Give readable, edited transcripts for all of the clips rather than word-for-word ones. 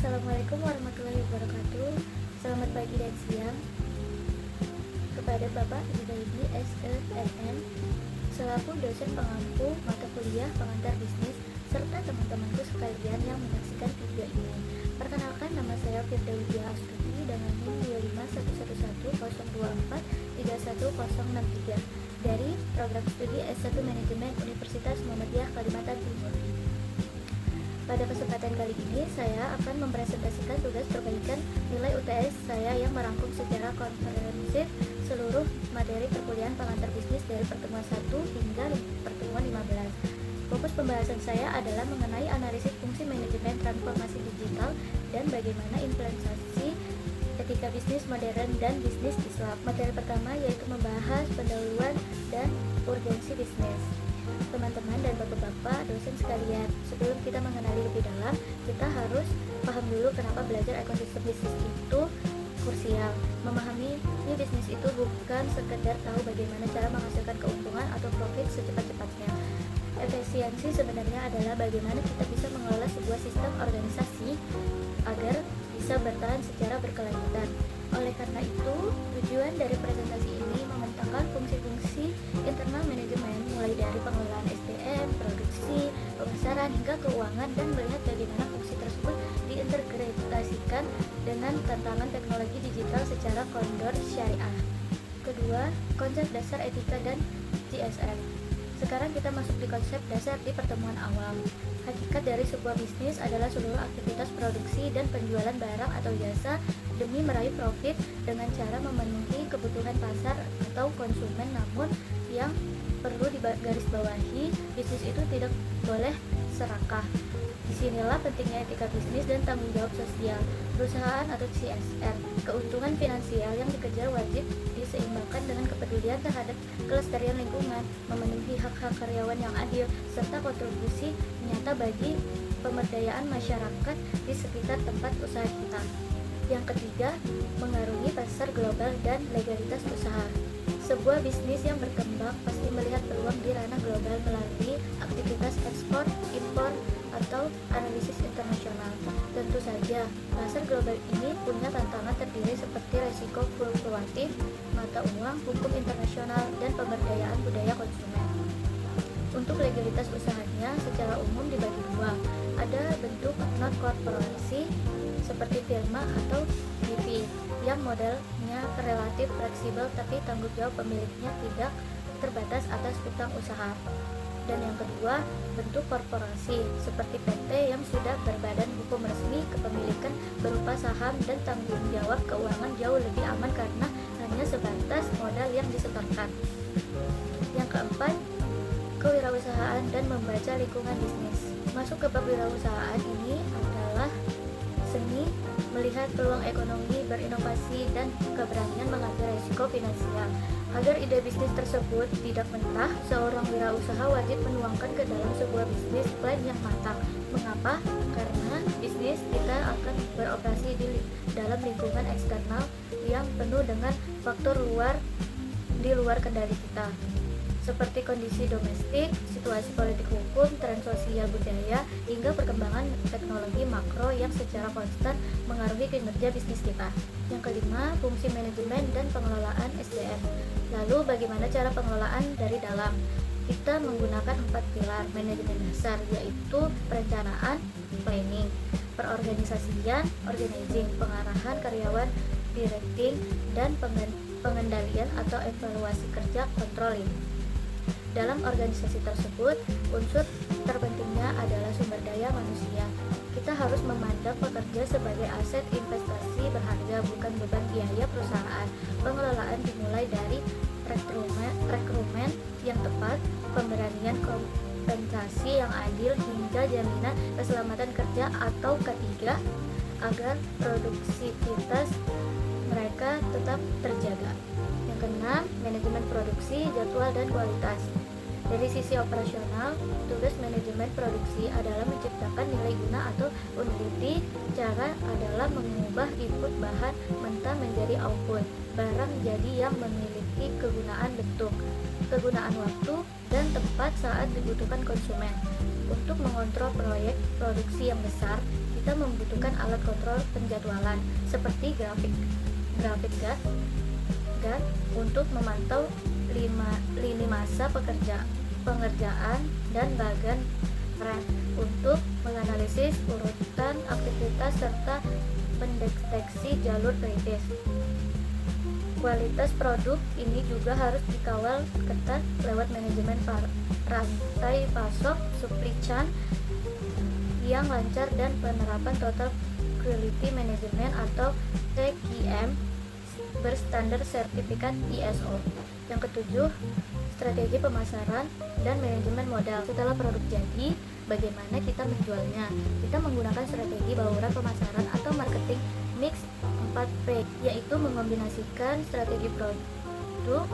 Assalamualaikum warahmatullahi wabarakatuh. Selamat pagi dan siang kepada Bapak Ibu Ibu SENN selaku dosen pengampu mata kuliah pengantar bisnis serta teman-temanku sekalian yang menyaksikan video ini. Perkenalkan, nama saya Firdausia Astuti dengan NIM 2511124311063 dari program studi S1 Manajemen Universitas Muhammadiyah Kalimantan Timur. Pada kesempatan kali ini, saya akan mempresentasikan tugas perbaikan nilai UTS saya yang merangkum secara komprehensif seluruh materi perkuliahan pengantar bisnis dari pertemuan 1 hingga pertemuan 15. Fokus pembahasan saya adalah mengenai analisis fungsi manajemen transformasi digital dan bagaimana implementasi etika bisnis modern dan bisnis Islam. Materi pertama yaitu membahas pendahuluan dan urgensi bisnis. Teman-teman dan bapak-bapak dosen sekalian, sebelum kita mengenali lebih dalam, kita harus paham dulu kenapa belajar ekosistem bisnis itu krusial. Memahami bisnis itu bukan sekedar tahu bagaimana cara menghasilkan keuntungan atau profit secepat-cepatnya. Efisiensi sebenarnya adalah bagaimana kita bisa mengelola sebuah sistem organisasi agar bisa bertahan secara berkelanjutan. Oleh karena itu, tujuan dari presentasi ini membentangkan fungsi-fungsi internal manajemen mulai dari pengelolaan SDM, produksi, pemasaran hingga keuangan, dan melihat bagaimana fungsi tersebut diintegrasikan dengan tantangan teknologi digital secara koridor syariah. Kedua, konsep dasar etika dan CSR. Sekarang kita masuk di konsep dasar di pertemuan awal. Hakikat dari sebuah bisnis adalah seluruh aktivitas produksi dan penjualan barang atau jasa demi meraih profit dengan cara memenuhi kebutuhan pasar atau konsumen. Namun yang perlu digarisbawahi, bisnis itu tidak boleh serakah. Disinilah pentingnya etika bisnis dan tanggung jawab sosial perusahaan atau CSR. Keuntungan finansial yang dikejar wajib diseimbangkan dengan kepedulian terhadap kelestarian lingkungan, memenuhi hak-hak karyawan yang adil, serta kontribusi nyata bagi pemberdayaan masyarakat di sekitar tempat usaha kita. Yang ketiga, mengarungi pasar global dan legalitas usaha. Sebuah bisnis yang berkembang pasti melihat peluang di ranah global melalui aktivitas ekspor, impor, atau analisis internasional. Tentu saja, pasar global ini punya tantangan terdiri seperti resiko fluktuatif, mata uang, hukum internasional, dan pemberdayaan budaya konsumen. Untuk legalitas usahanya secara umum dibagi dua. Ada bentuk non-korporasi seperti firma atau BV yang modelnya relatif fleksibel tapi tanggung jawab pemiliknya tidak terbatas atas utang usaha. Dan yang kedua, bentuk korporasi seperti PT yang sudah berbadan hukum resmi, kepemilikan berupa saham, dan tanggung jawab keuangan jauh lebih aman karena hanya sebatas modal yang disetorkan. Yang keempat, kewirausahaan dan membaca lingkungan bisnis. Masuk ke kewirausahaan ini adalah seni melihat peluang ekonomi, berinovasi, dan keberanian mengambil risiko finansial. Agar ide bisnis tersebut tidak mentah, seorang wirausaha wajib menuangkan ke dalam sebuah bisnis plan yang matang. Mengapa? Karena bisnis kita akan beroperasi di dalam lingkungan eksternal yang penuh dengan faktor di luar kendali kita, seperti kondisi domestik, situasi politik hukum, tren sosial budaya, hingga perkembangan teknologi makro yang secara konstan mengaruhi kinerja bisnis kita. Yang kelima, fungsi manajemen dan pengelolaan SDM. Lalu bagaimana cara pengelolaan dari dalam? Kita menggunakan 4 pilar manajemen dasar, yaitu perencanaan, planning, perorganisasian, organizing, pengarahan karyawan, directing, dan pengendalian atau evaluasi kerja, controlling. Dalam organisasi tersebut, unsur terpentingnya adalah sumber daya manusia. Kita harus memandang pekerja sebagai aset investasi berharga, bukan beban biaya perusahaan. Pengelolaan dimulai dari rekrutmen yang tepat, pemberian kompensasi yang adil, hingga jaminan keselamatan kerja, atau ketiga, agar produktivitas mereka tetap terjaga. Yang keenam, manajemen produksi, jadwal, dan kualitas. Dari sisi operasional, tugas manajemen produksi adalah menciptakan nilai guna atau utility. Cara adalah mengubah input bahan mentah menjadi output barang jadi yang memiliki kegunaan bentuk, kegunaan waktu, dan tempat saat dibutuhkan konsumen. Untuk mengontrol proyek produksi yang besar, kita kita membutuhkan alat kontrol penjadwalan seperti grafik Gantt untuk memantau lini masa pengerjaan dan bagan rem untuk menganalisis urutan aktivitas serta mendeteksi jalur kritis. Kualitas produk ini juga harus dikawal ketat lewat manajemen rantai pasok supply chain yang lancar dan penerapan Total Quality Management atau TQM berstandar sertifikat ISO. Yang ketujuh, strategi pemasaran dan manajemen modal. Setelah produk jadi, bagaimana kita menjualnya? Kita menggunakan strategi bauran pemasaran atau marketing mix 4P, yaitu mengombinasikan strategi produk,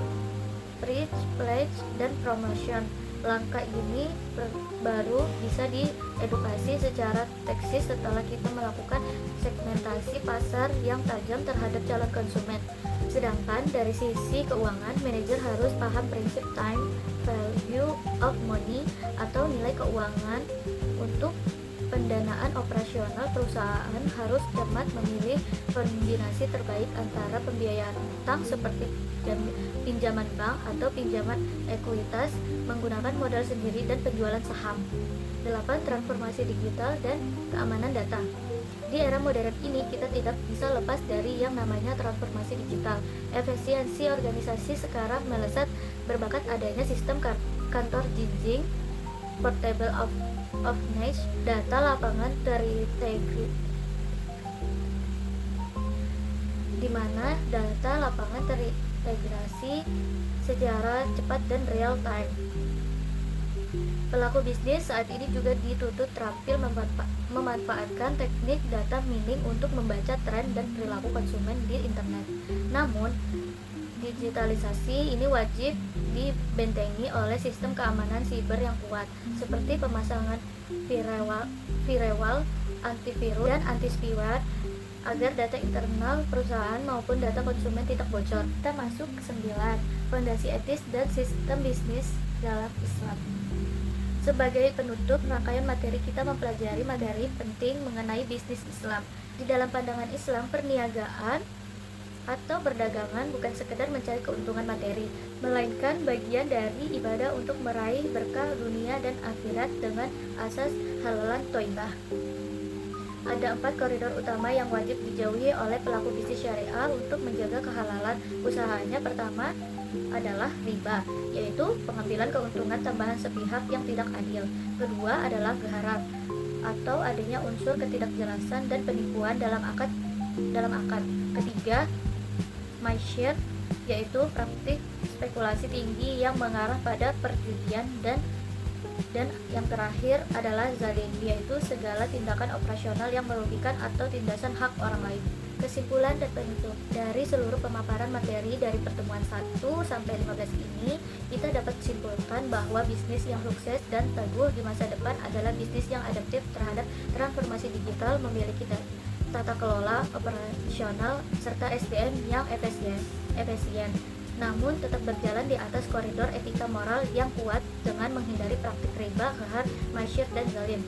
reach, pledge, dan promotion. Langkah ini baru bisa diedukasi secara teknis setelah kita melakukan segmentasi pasar yang tajam terhadap calon konsumen. Sedangkan dari sisi keuangan, manajer harus paham prinsip time value of money atau nilai keuangan. Untuk pendanaan operasional, perusahaan harus cermat memilih kombinasi terbaik antara pembiayaan utang seperti pinjaman bank atau pinjaman ekuitas, menggunakan modal sendiri, dan penjualan saham. 8. Transformasi digital dan keamanan data. Di era modern ini, kita tidak bisa lepas dari yang namanya transformasi digital. Efisiensi organisasi sekarang melesat berbakat adanya sistem kantor jinjing, portable of niche, data lapangan terintegrasi, di mana data lapangan terintegrasi secara cepat dan real time. Pelaku bisnis saat ini juga dituntut terampil memanfaatkan teknik data mining untuk membaca tren dan perilaku konsumen di internet. Namun, digitalisasi ini wajib dibentengi oleh sistem keamanan siber yang kuat, seperti pemasangan firewall, antivirus, dan anti-spyware agar data internal perusahaan maupun data konsumen tidak bocor. Kita masuk ke 9. Fondasi etis dan sistem bisnis dalam Islam. Sebagai penutup rangkaian materi, kita mempelajari materi penting mengenai bisnis Islam. Di dalam pandangan Islam, perniagaan atau perdagangan bukan sekedar mencari keuntungan materi, melainkan bagian dari ibadah untuk meraih berkah dunia dan akhirat dengan asas halalan thayyibah. Ada 4 koridor utama yang wajib dijauhi oleh pelaku bisnis syariah untuk menjaga kehalalan usahanya. Pertama adalah riba, yaitu pengambilan keuntungan tambahan sepihak yang tidak adil. Kedua adalah gharar, atau adanya unsur ketidakjelasan dan penipuan dalam akad. Ketiga, masyir, yaitu praktik spekulasi tinggi yang mengarah pada perjudian, dan yang terakhir adalah zalim, yaitu segala tindakan operasional yang merugikan atau tindasan hak orang lain. Kesimpulan dan penutup dari seluruh pemaparan materi dari pertemuan 1 sampai 15 ini, kita dapat simpulkan bahwa bisnis yang sukses dan teguh di masa depan adalah bisnis yang adaptif terhadap transformasi digital, memiliki tata kelola operasional serta SDM yang efisien, namun tetap berjalan di atas koridor etika moral yang kuat dengan menghindari praktik riba, ghar, masyir, dan zalim.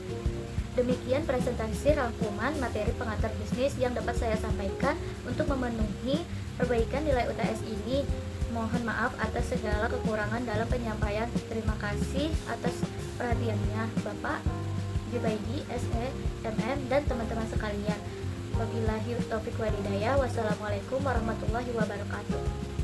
Demikian presentasi rangkuman materi pengantar bisnis yang dapat saya sampaikan untuk memenuhi perbaikan nilai UTS ini. Mohon maaf atas segala kekurangan dalam penyampaian. Terima kasih atas perhatiannya Bapak Jubaidi, SE, MM, dan teman-teman sekalian. Wabillahi taufiq walhidayah. Wassalamualaikum warahmatullahi wabarakatuh.